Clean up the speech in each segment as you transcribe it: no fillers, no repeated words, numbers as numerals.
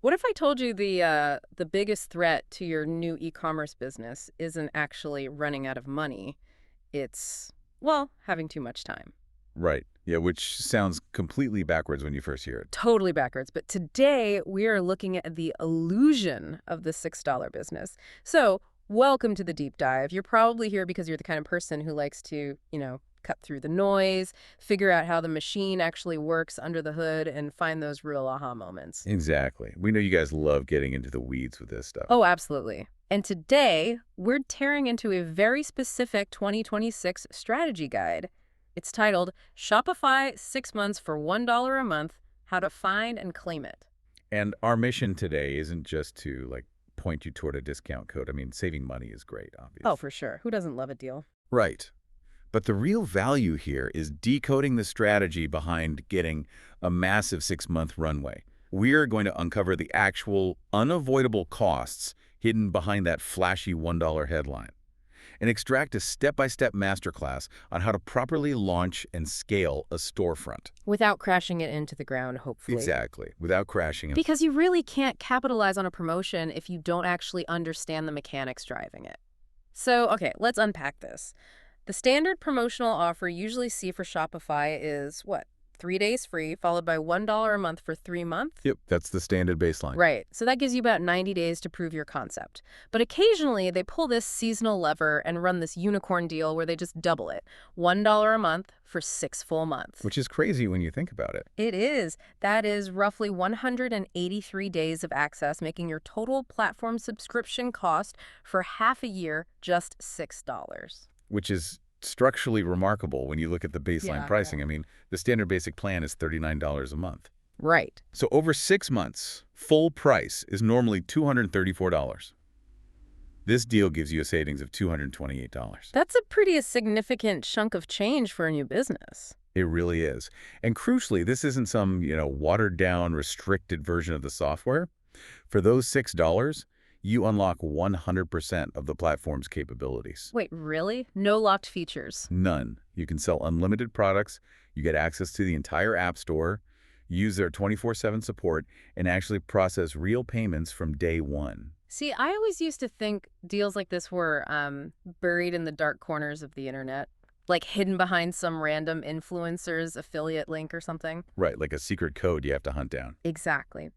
What if I told you the biggest threat to your new e-commerce business isn't actually running out of money? It's, well, having too much time. Right. Yeah, which sounds completely backwards when you first hear it. Totally backwards. But today we are looking at the illusion of the $6 business. So, welcome to the deep dive. You're probably here because you're the kind of person who likes to, cut through the noise, figure out how the machine actually works under the hood, and find those real aha moments. Exactly. We know you guys love getting into the weeds with this stuff. Oh, absolutely. And today, we're tearing into a very specific 2026 strategy guide. It's titled Shopify 6 Months for $1 a Month, How to Find and Claim It. And our mission today isn't just to, point you toward a discount code. I mean, saving money is great, obviously. Oh, for sure. Who doesn't love a deal? Right. But the real value here is decoding the strategy behind getting a massive 6-month runway. We're going to uncover the actual unavoidable costs hidden behind that flashy $1 headline and extract a step-by-step masterclass on how to properly launch and scale a storefront. Without crashing it into the ground, hopefully. Exactly, without crashing it. Because you really can't capitalize on a promotion if you don't actually understand the mechanics driving it. So, okay, let's unpack this. The standard promotional offer you usually see for Shopify is, what, 3 days free, followed by $1 a month for 3 months? Yep, that's the standard baseline. Right. So that gives you about 90 days to prove your concept. But occasionally, they pull this seasonal lever and run this unicorn deal where they just double it. $1 a month for 6 full months. Which is crazy when you think about it. It is. That is roughly 183 days of access, making your total platform subscription cost for half a year just $6. Which is structurally remarkable when you look at the baseline pricing. I mean, the standard basic plan is $39 a month. Right. So over 6 months, full price is normally $234. This deal gives you a savings of $228. That's a pretty significant chunk of change for a new business. It really is. And crucially, this isn't some, watered-down, restricted version of the software. For those $6, you unlock 100% of the platform's capabilities. Wait, really? No locked features? None. You can sell unlimited products, you get access to the entire App Store, use their 24/7 support, and actually process real payments from day one. See, I always used to think deals like this were buried in the dark corners of the internet, like hidden behind some random influencer's affiliate link or something. Right, like a secret code you have to hunt down. Exactly.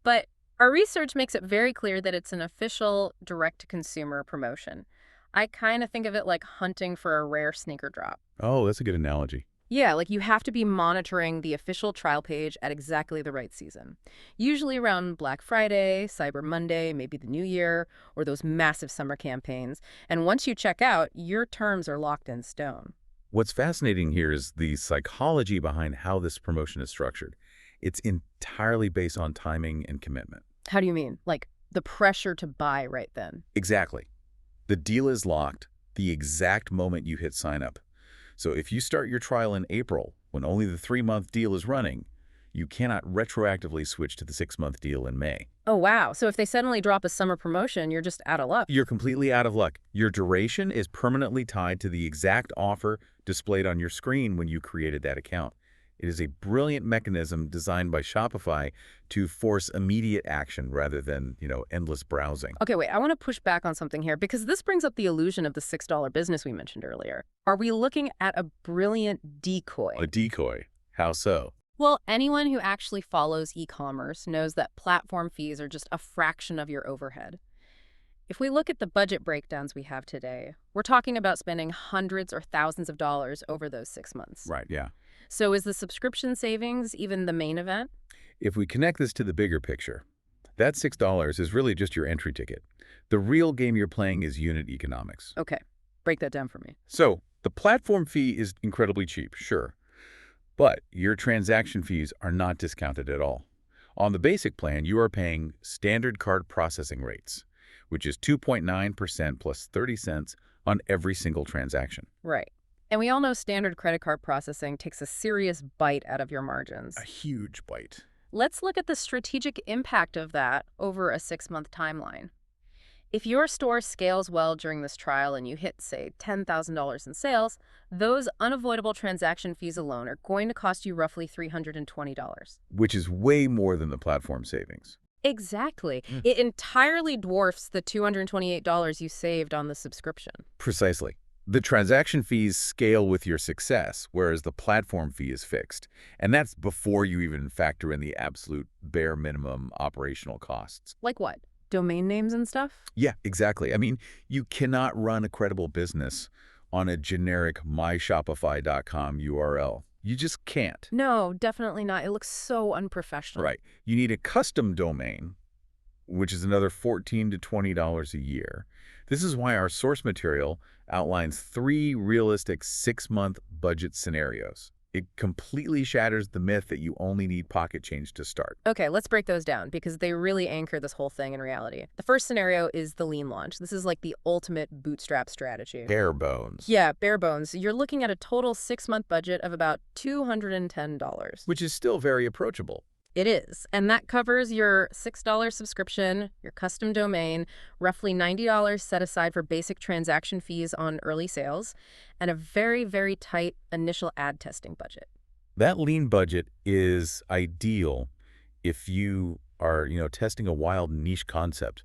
But our research makes it very clear that it's an official direct-to-consumer promotion. I kind of think of it like hunting for a rare sneaker drop. Oh, that's a good analogy. Yeah, like you have to be monitoring the official trial page at exactly the right season. Usually around Black Friday, Cyber Monday, maybe the New Year, or those massive summer campaigns. And once you check out, your terms are locked in stone. What's fascinating here is the psychology behind how this promotion is structured. It's entirely based on timing and commitment. How do you mean? Like the pressure to buy right then? Exactly. The deal is locked the exact moment you hit sign up. So if you start your trial in April, when only the 3-month deal is running, you cannot retroactively switch to the 6-month deal in May. Oh, wow. So if they suddenly drop a summer promotion, you're just out of luck. You're completely out of luck. Your duration is permanently tied to the exact offer displayed on your screen when you created that account. It is a brilliant mechanism designed by Shopify to force immediate action rather than, endless browsing. Okay, wait, I want to push back on something here because this brings up the illusion of the $6 business we mentioned earlier. Are we looking at a brilliant decoy? A decoy? How so? Well, anyone who actually follows e-commerce knows that platform fees are just a fraction of your overhead. If we look at the budget breakdowns we have today, we're talking about spending hundreds or thousands of dollars over those 6 months. Right, yeah. So is the subscription savings even the main event? If we connect this to the bigger picture, that $6 is really just your entry ticket. The real game you're playing is unit economics. Okay, break that down for me. So, the platform fee is incredibly cheap, sure. But your transaction fees are not discounted at all. On the basic plan, you are paying standard card processing rates, which is 2.9% plus 30 cents on every single transaction. Right. And we all know standard credit card processing takes a serious bite out of your margins. A huge bite. Let's look at the strategic impact of that over a 6-month timeline. If your store scales well during this trial and you hit, say, $10,000 in sales, those unavoidable transaction fees alone are going to cost you roughly $320. Which is way more than the platform savings. Exactly. Yeah. It entirely dwarfs the $228 you saved on the subscription. Precisely. The transaction fees scale with your success, whereas the platform fee is fixed. And that's before you even factor in the absolute bare minimum operational costs. Like what? Domain names and stuff? Yeah, exactly. I mean, you cannot run a credible business on a generic myshopify.com URL. You just can't. No, definitely not. It looks so unprofessional. Right. You need a custom domain, which is another $14 to $20 a year. This is why our source material outlines 3 realistic 6-month budget scenarios. It completely shatters the myth that you only need pocket change to start. Okay, let's break those down because they really anchor this whole thing in reality. The first scenario is the lean launch. This is like the ultimate bootstrap strategy. Bare bones. Yeah, bare bones. You're looking at a total 6-month budget of about $210. Which is still very approachable. It is. And that covers your $6 subscription, your custom domain, roughly $90 set aside for basic transaction fees on early sales, and a very, very tight initial ad testing budget. That lean budget is ideal if you are, testing a wild niche concept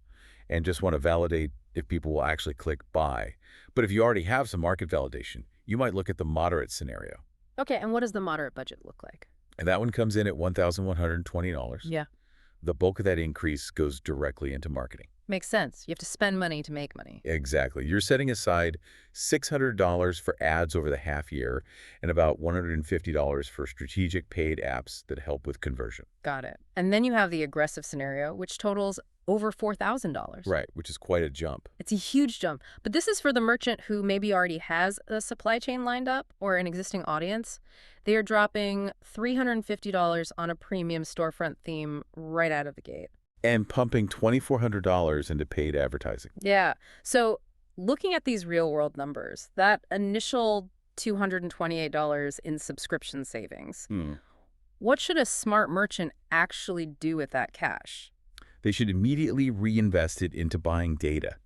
and just want to validate if people will actually click buy. But if you already have some market validation, you might look at the moderate scenario. Okay, and what does the moderate budget look like? And that one comes in at $1,120. Yeah. The bulk of that increase goes directly into marketing. Makes sense. You have to spend money to make money. Exactly. You're setting aside $600 for ads over the half year and about $150 for strategic paid apps that help with conversion. Got it. And then you have the aggressive scenario, which totals over $4,000. Right, which is quite a jump. It's a huge jump. But this is for the merchant who maybe already has a supply chain lined up or an existing audience. They are dropping $350 on a premium storefront theme right out of the gate. And pumping $2,400 into paid advertising. Yeah. So looking at these real world numbers, that initial $228 in subscription savings, what should a smart merchant actually do with that cash? They should immediately reinvest it into buying data.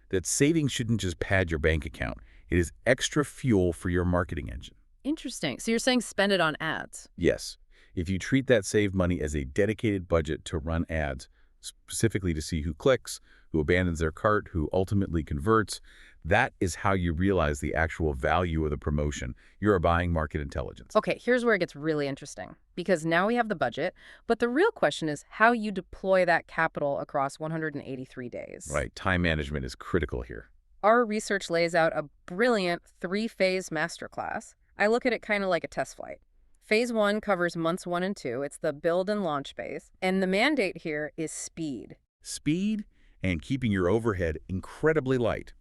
That savings shouldn't just pad your bank account. It is extra fuel for your marketing engine. Interesting. So you're saying spend it on ads? Yes. If you treat that saved money as a dedicated budget to run ads, specifically to see who clicks, who abandons their cart, who ultimately converts, that is how you realize the actual value of the promotion. You're buying market intelligence. Okay, here's where it gets really interesting. Because now we have the budget, but the real question is how you deploy that capital across 183 days. Right. Time management is critical here. Our research lays out a brilliant 3-phase masterclass. I look at it kind of like a test flight. Phase 1 covers months 1 and 2. It's the build and launch phase. And the mandate here is speed. Speed and keeping your overhead incredibly light.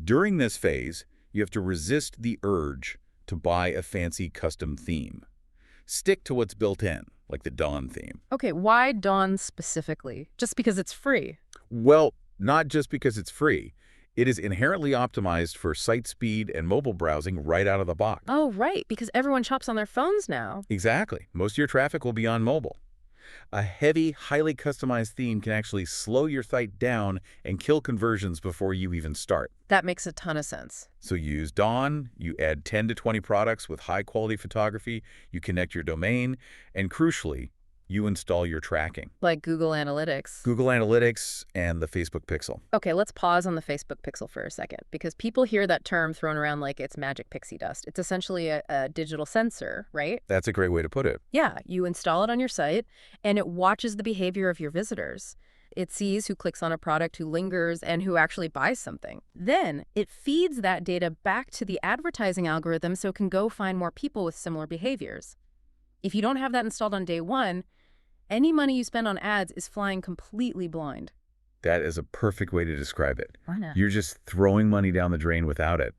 During this phase, you have to resist the urge to buy a fancy custom theme. Stick to what's built in, like the Dawn theme. Okay, why Dawn specifically? Just because it's free? Well, not just because it's free. It is inherently optimized for site speed and mobile browsing right out of the box. Oh, right, because everyone shops on their phones now. Exactly. Most of your traffic will be on mobile. A heavy, highly customized theme can actually slow your site down and kill conversions before you even start. That makes a ton of sense. So you use Dawn, you add 10 to 20 products with high-quality photography, you connect your domain, and crucially, you install your tracking. Like Google Analytics. Google Analytics and the Facebook Pixel. Okay, let's pause on the Facebook Pixel for a second, because people hear that term thrown around like it's magic pixie dust. It's essentially a digital sensor, right? That's a great way to put it. Yeah, you install it on your site, and it watches the behavior of your visitors. It sees who clicks on a product, who lingers, and who actually buys something. Then it feeds that data back to the advertising algorithm so it can go find more people with similar behaviors. If you don't have that installed on day one, any money you spend on ads is flying completely blind. That is a perfect way to describe it. Why not? You're just throwing money down the drain without it.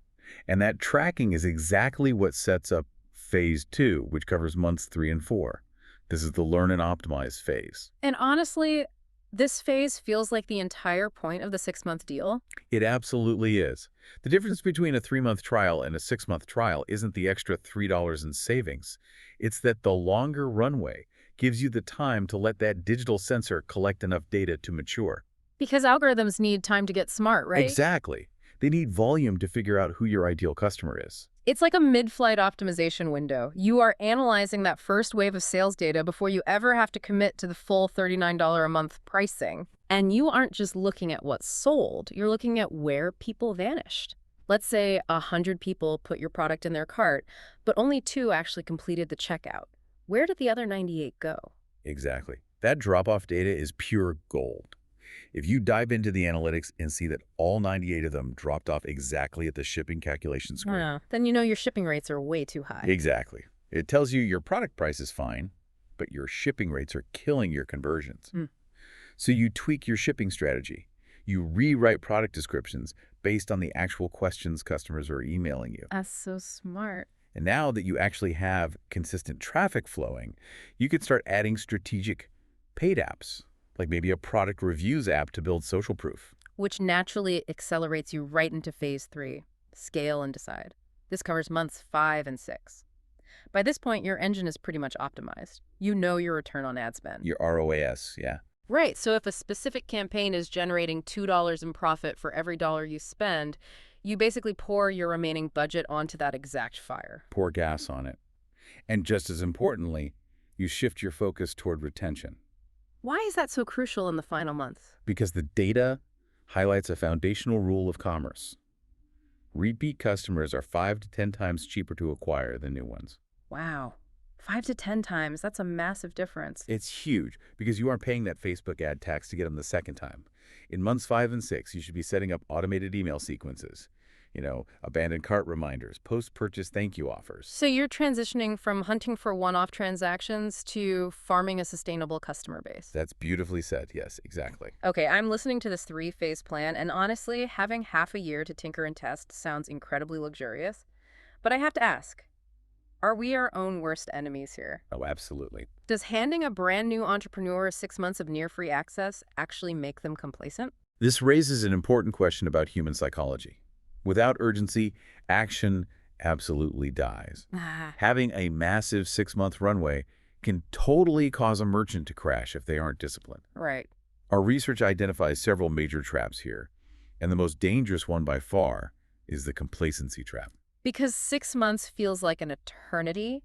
And that tracking is exactly what sets up phase 2, which covers months 3 and 4. This is the learn and optimize phase. And honestly, this phase feels like the entire point of the 6-month deal. It absolutely is. The difference between a 3-month trial and a 6-month trial isn't the extra $3 in savings. It's that the longer runway gives you the time to let that digital sensor collect enough data to mature. Because algorithms need time to get smart, right? Exactly. They need volume to figure out who your ideal customer is. It's like a mid-flight optimization window. You are analyzing that first wave of sales data before you ever have to commit to the full $39 a month pricing. And you aren't just looking at what's sold, you're looking at where people vanished. Let's say 100 people put your product in their cart, but only 2 actually completed the checkout. Where did the other 98 go? Exactly. That drop-off data is pure gold. If you dive into the analytics and see that all 98 of them dropped off exactly at the shipping calculation screen. Yeah. Then you know your shipping rates are way too high. Exactly. It tells you your product price is fine, but your shipping rates are killing your conversions. Mm. So you tweak your shipping strategy. You rewrite product descriptions based on the actual questions customers are emailing you. That's so smart. And now that you actually have consistent traffic flowing, you could start adding strategic paid apps, like maybe a product reviews app to build social proof. Which naturally accelerates you right into phase 3, scale and decide. This covers months 5 and 6. By this point, your engine is pretty much optimized. You know your return on ad spend. Your ROAS, yeah. Right, so if a specific campaign is generating $2 in profit for every dollar you spend, you basically pour your remaining budget onto that exact fire. Pour gas on it. And just as importantly, you shift your focus toward retention. Why is that so crucial in the final month? Because the data highlights a foundational rule of commerce. Repeat customers are 5 to 10 times cheaper to acquire than new ones. Wow. 5 to 10 times, that's a massive difference. It's huge because you aren't paying that Facebook ad tax to get them the second time. In months 5 and 6, you should be setting up automated email sequences. Abandoned cart reminders, post-purchase thank you offers. So you're transitioning from hunting for one-off transactions to farming a sustainable customer base. That's beautifully said. Yes, exactly. Okay, I'm listening to this 3-phase plan, and honestly, having half a year to tinker and test sounds incredibly luxurious. But I have to ask, are we our own worst enemies here? Oh, absolutely. Does handing a brand new entrepreneur 6 months of near-free access actually make them complacent? This raises an important question about human psychology. Without urgency, action absolutely dies. Having a massive 6-month runway can totally cause a merchant to crash if they aren't disciplined. Right. Our research identifies several major traps here, and the most dangerous one by far is the complacency trap. Because 6 months feels like an eternity,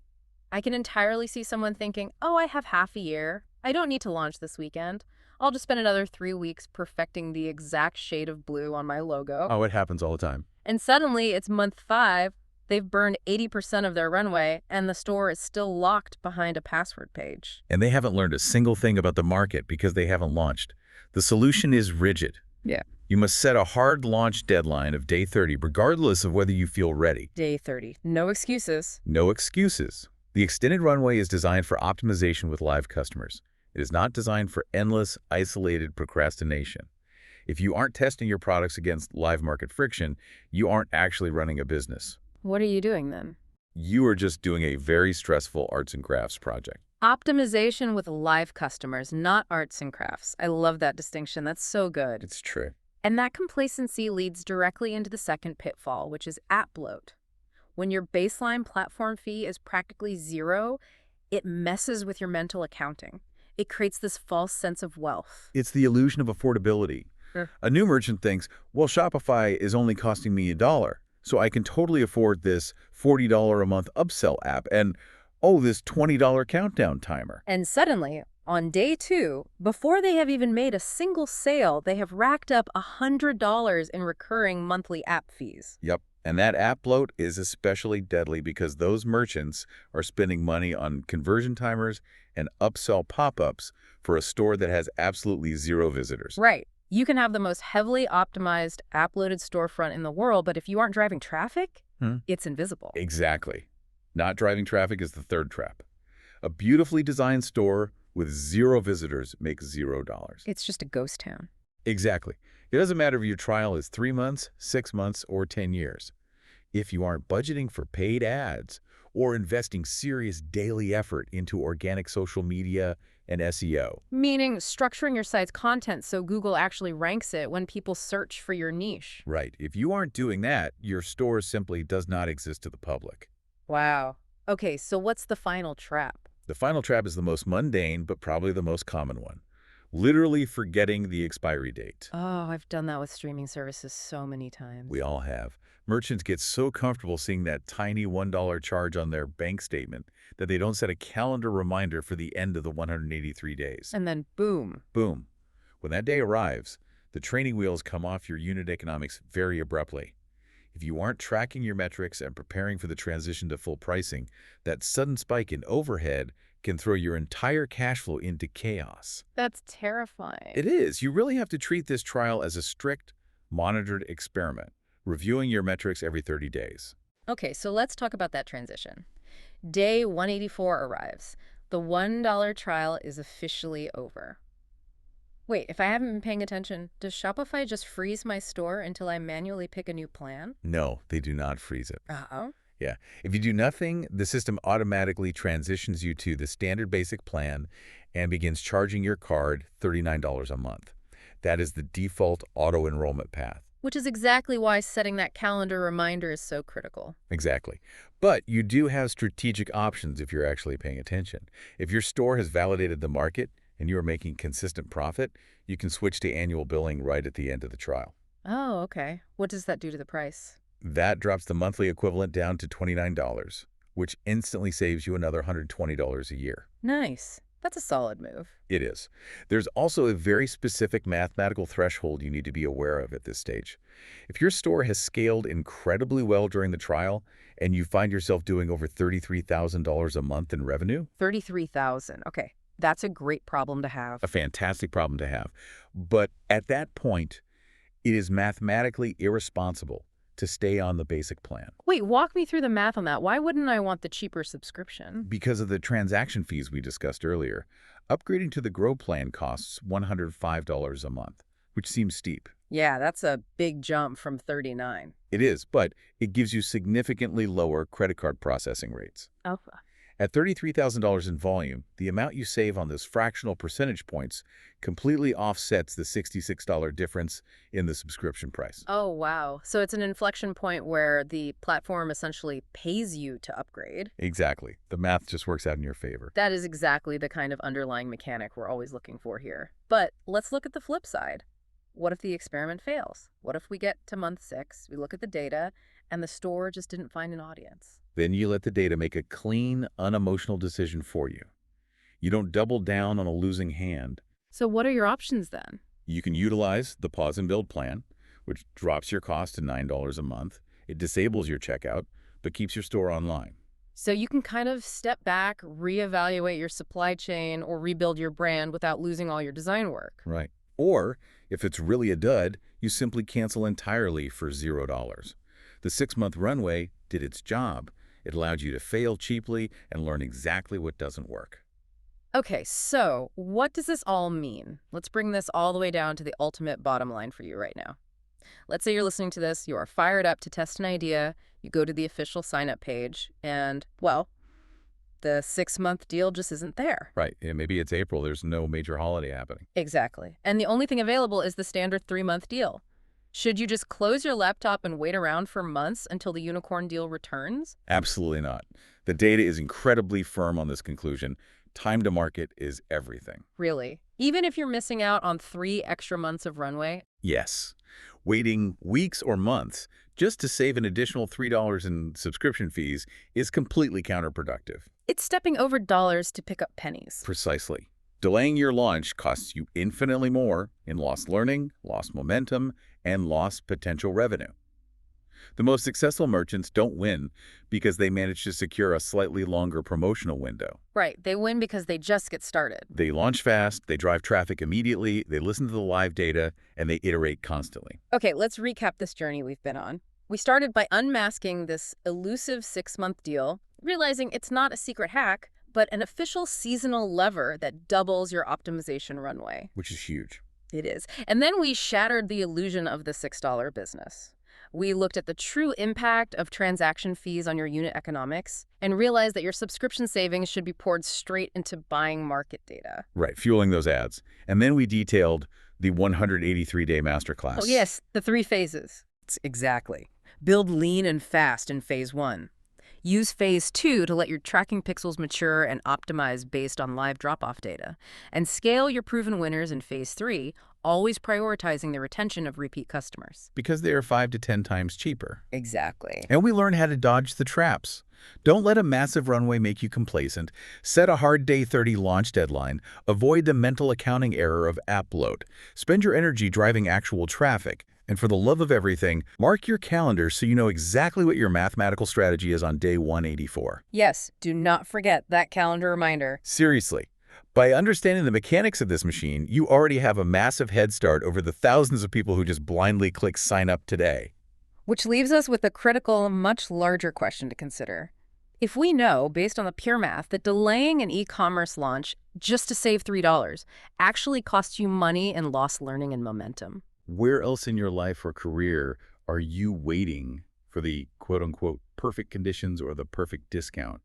I can entirely see someone thinking, oh, I have half a year. I don't need to launch this weekend. I'll just spend another 3 weeks perfecting the exact shade of blue on my logo. Oh, it happens all the time. And suddenly, it's month 5, they've burned 80% of their runway, and the store is still locked behind a password page. And they haven't learned a single thing about the market because they haven't launched. The solution is rigid. Yeah. You must set a hard launch deadline of day 30, regardless of whether you feel ready. Day 30. No excuses. No excuses. The extended runway is designed for optimization with live customers. It is not designed for endless, isolated procrastination. If you aren't testing your products against live market friction, you aren't actually running a business. What are you doing then? You are just doing a very stressful arts and crafts project. Optimization with live customers, not arts and crafts. I love that distinction. That's so good. It's true. And that complacency leads directly into the second pitfall, which is app bloat. When your baseline platform fee is practically zero, it messes with your mental accounting. It creates this false sense of wealth. It's the illusion of affordability. A new merchant thinks, well, Shopify is only costing me $1, so I can totally afford this $40 a month upsell app and, oh, this $20 countdown timer. And suddenly, on day 2, before they have even made a single sale, they have racked up $100 in recurring monthly app fees. Yep. And that app bloat is especially deadly because those merchants are spending money on conversion timers and upsell pop-ups for a store that has absolutely zero visitors. Right. You can have the most heavily optimized app-loaded storefront in the world, but if you aren't driving traffic, it's invisible. Exactly. Not driving traffic is the third trap. A beautifully designed store with zero visitors makes $0. It's just a ghost town. Exactly. It doesn't matter if your trial is 3 months, 6 months, or 10 years. If you aren't budgeting for paid ads or investing serious daily effort into organic social media and SEO. Meaning structuring your site's content so Google actually ranks it when people search for your niche. Right. If you aren't doing that, your store simply does not exist to the public. Wow. Okay, so what's the final trap? The final trap is the most mundane, but probably the most common one. Literally forgetting the expiry date. Oh, I've done that with streaming services so many times. We all have. Merchants get so comfortable seeing that tiny $1 charge on their bank statement that they don't set a calendar reminder for the end of the 183 days. And then boom. Boom. When that day arrives, the training wheels come off your unit economics very abruptly. If you aren't tracking your metrics and preparing for the transition to full pricing, that sudden spike in overhead can throw your entire cash flow into chaos. That's terrifying. It is. You really have to treat this trial as a strict, monitored experiment, reviewing your metrics every 30 days. Okay, so let's talk about that transition. Day 184 arrives. The $1 trial is officially over. Wait, if I haven't been paying attention, does Shopify just freeze my store until I manually pick a new plan? No, they do not freeze it. Uh-oh. Yeah. If you do nothing, the system automatically transitions you to the standard basic plan and begins charging your card $39 a month. That is the default auto-enrollment path. Which is exactly why setting that calendar reminder is so critical. Exactly. But you do have strategic options if you're actually paying attention. If your store has validated the market and you are making consistent profit, you can switch to annual billing right at the end of the trial. Oh, okay. What does that do to the price? That drops the monthly equivalent down to $29, which instantly saves you another $120 a year. Nice. That's a solid move. It is. There's also a very specific mathematical threshold you need to be aware of at this stage. If your store has scaled incredibly well during the trial and you find yourself doing over $33,000 a month in revenue, $33,000. Okay. That's a great problem to have. a fantastic problem to have. But at that point, it is mathematically irresponsible to stay on the basic plan Wait, walk me through the math on that. Why wouldn't I want the cheaper subscription? because of the transaction fees we discussed earlier. Upgrading to the Grow plan costs $105 a month, which seems steep. Yeah, that's a big jump from 39. It is, but it gives you significantly lower credit card processing rates. Oh, At $33,000 in volume, the amount you save on those fractional percentage points completely offsets the $66 difference in the subscription price. oh, wow. So it's an inflection point where the platform essentially pays you to upgrade. Exactly. The math just works out in your favor. That is exactly the kind of underlying mechanic we're always looking for here. But let's look at the flip side. What if the experiment fails? What if we get to month 6, we look at the data, and the store just didn't find an audience? Then you let the data make a clean, unemotional decision for you. You don't double down on a losing hand. So what are your options then? You can utilize the pause and build plan, which drops your cost to $9 a month. It disables your checkout, but keeps your store online. So you can kind of step back, reevaluate your supply chain, or rebuild your brand without losing all your design work. Right. Or, if it's really a dud, you simply cancel entirely for $0. The 6-month runway did its job. It allowed you to fail cheaply and learn exactly what doesn't work. Okay, so what does this all mean? Let's bring this all the way down to the ultimate bottom line for you right now. Let's say you're listening to this, you are fired up to test an idea, you go to the official sign-up page, and, well, the 6-month deal just isn't there. Right. Yeah, maybe it's April. There's no major holiday happening. Exactly. And the only thing available is the standard 3-month deal. Should you just close your laptop and wait around for months until the unicorn deal returns? Absolutely not. The data is incredibly firm on this conclusion. Time to market is everything. Really? Even if you're missing out on 3 extra months of runway? Yes. Waiting weeks or months just to save an additional $3 in subscription fees is completely counterproductive. It's stepping over dollars to pick up pennies. Precisely. Delaying your launch costs you infinitely more in lost learning, lost momentum, and lost potential revenue. The most successful merchants don't win because they manage to secure a slightly longer promotional window. Right. They win because they just get started. They launch fast, they drive traffic immediately, they listen to the live data, and they iterate constantly. Okay, let's recap this journey we've been on. We started by unmasking this elusive 6-month deal, realizing it's not a secret hack, but an official seasonal lever that doubles your optimization runway. Which is huge. It is. And then we shattered the illusion of the $6 business. We looked at the true impact of transaction fees on your unit economics and realized that your subscription savings should be poured straight into buying market data. Right, fueling those ads. And then we detailed the 183-day masterclass. Oh, yes, the 3 phases. Exactly. Build lean and fast in phase 1. Use phase 2 to let your tracking pixels mature and optimize based on live drop-off data. And scale your proven winners in phase 3, always prioritizing the retention of repeat customers. because they are 5 to 10 times cheaper. Exactly. And we learn how to dodge the traps. Don't let a massive runway make you complacent. Set a hard day 30 launch deadline. Avoid the mental accounting error of app load. Spend your energy driving actual traffic. And for the love of everything, mark your calendar so you know exactly what your mathematical strategy is on day 184. Yes, do not forget that calendar reminder. Seriously. By understanding the mechanics of this machine, you already have a massive head start over the thousands of people who just blindly click sign up today. Which leaves us with a critical, much larger question to consider. If we know, based on the pure math, that delaying an e-commerce launch just to save $3 actually costs you money and lost learning and momentum. Where else in your life or career are you waiting for the quote-unquote perfect conditions or the perfect discount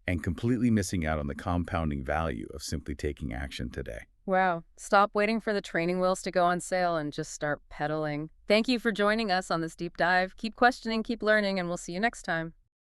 and completely missing out on the compounding value of simply taking action today? Wow. Stop waiting for the training wheels to go on sale and just start pedaling. Thank you for joining us on this deep dive. Keep questioning, keep learning, and we'll see you next time.